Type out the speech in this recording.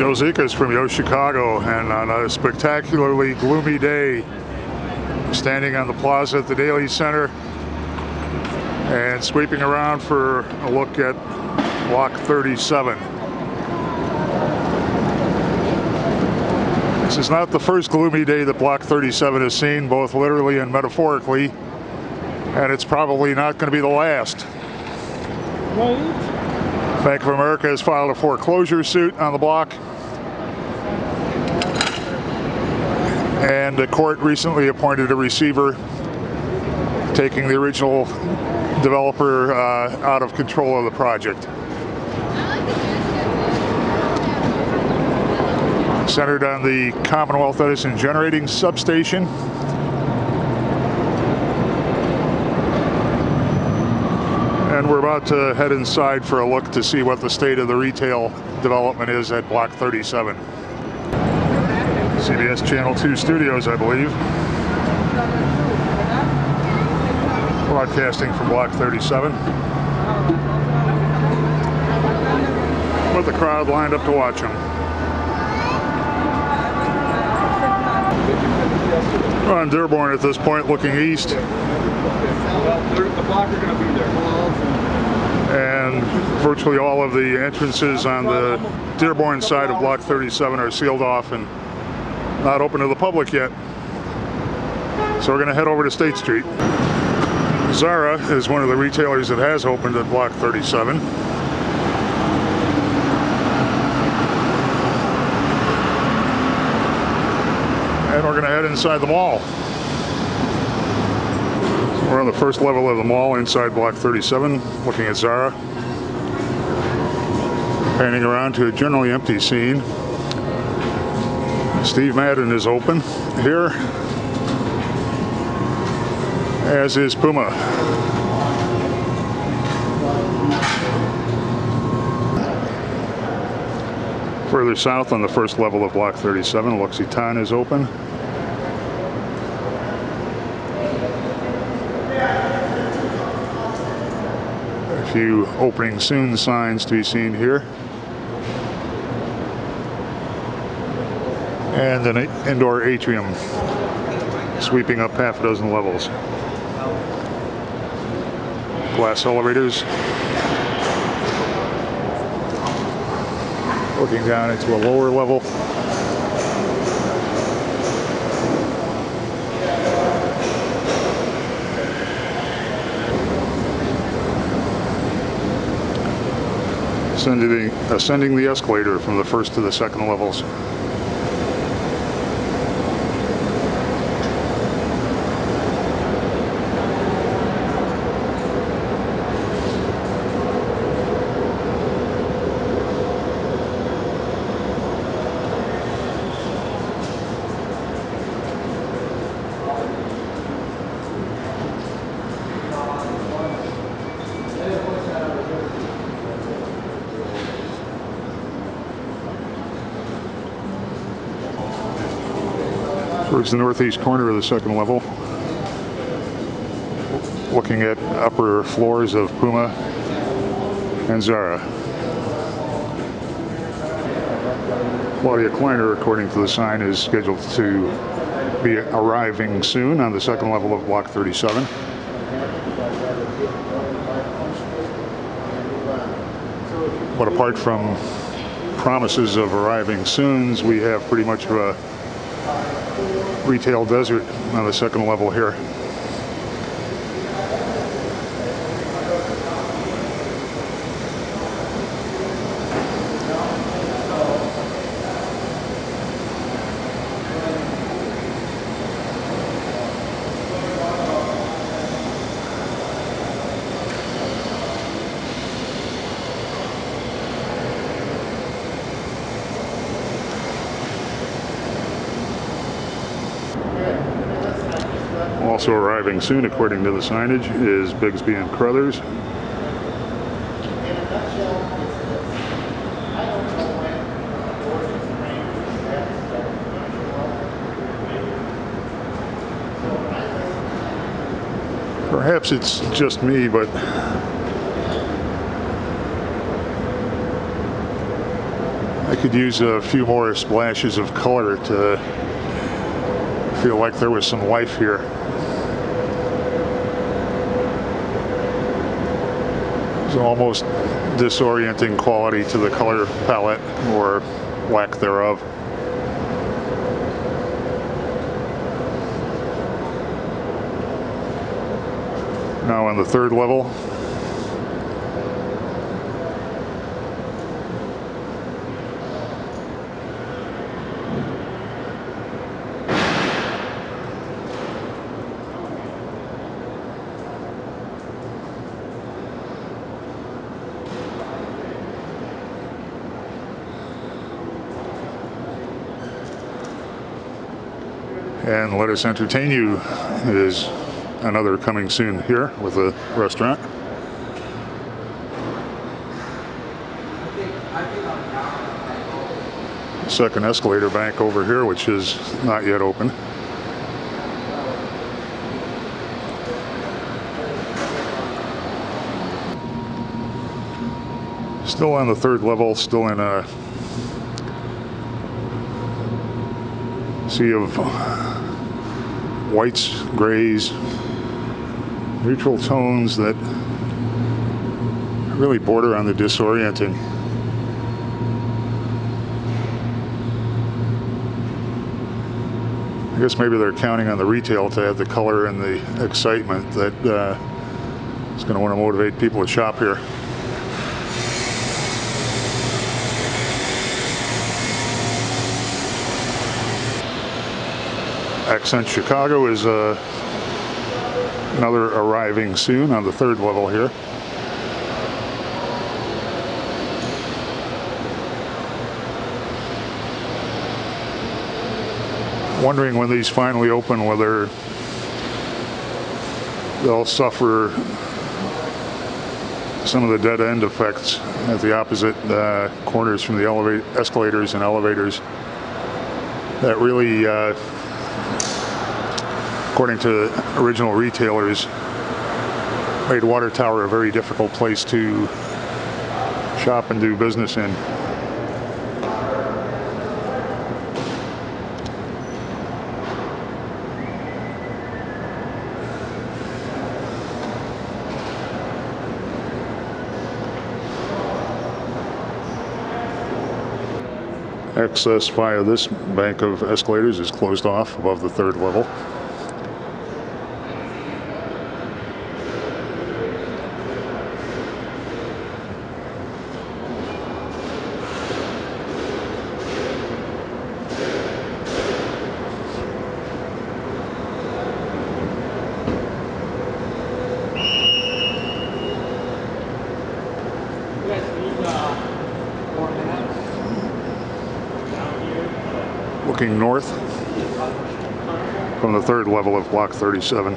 Joe Zika's from YoChicago, and on a spectacularly gloomy day, standing on the plaza at the Daily Center and sweeping around for a look at Block 37. This is not the first gloomy day that Block 37 has seen, both literally and metaphorically, and it's probably not going to be the last. Bank of America has filed a foreclosure suit on the block, and the court recently appointed a receiver, taking the original developer out of control of the project. Centered on the Commonwealth Edison generating substation. And we're about to head inside for a look to see what the state of the retail development is at Block 37. CBS Channel 2 studios, I believe. Broadcasting from Block 37. With the crowd lined up to watch them. We're on Dearborn at this point, looking east. The block are going to be there. And virtually all of the entrances on the Dearborn side of Block 37 are sealed off and not open to the public yet. So we're going to head over to State Street. Zara is one of the retailers that has opened at Block 37. And we're going to head inside the mall. We're on the first level of the mall inside Block 37, looking at Zara. Panning around to a generally empty scene. Steve Madden is open here, as is Puma. Further south on the first level of Block 37, L'Occitane is open. A few opening soon signs to be seen here. And an indoor atrium sweeping up half a dozen levels. Glass elevators. Looking down into a lower level. Ascending the escalator from the first to the second levels. Towards the northeast corner of the second level, looking at upper floors of Puma and Zara. Claudia Kleiner, according to the sign, is scheduled to be arriving soon on the second level of Block 37. But apart from promises of arriving soon, we have pretty much of a retail desert on the second level here. Also arriving soon, according to the signage, is Bigsby and Crothers. Perhaps it's just me, but I could use a few more splashes of color to feel like there was some life here. There's almost disorienting quality to the color palette, or lack thereof. Now on the third level, and Let Us Entertain You is another coming soon here with a restaurant. Second escalator bank over here, which is not yet open. Still on the third level, still in a sea of whites, grays, neutral tones that really border on the disorienting. I guess maybe they're counting on the retail to add the color and the excitement that is going to want to motivate people to shop here. Accent Chicago is another arriving soon on the third level here. Wondering when these finally open whether they'll suffer some of the dead end effects at the opposite corners from the escalators and elevators that really according to original retailers, made Water Tower a very difficult place to shop and do business in. Access via this bank of escalators is closed off above the third level. Looking north from the third level of Block 37.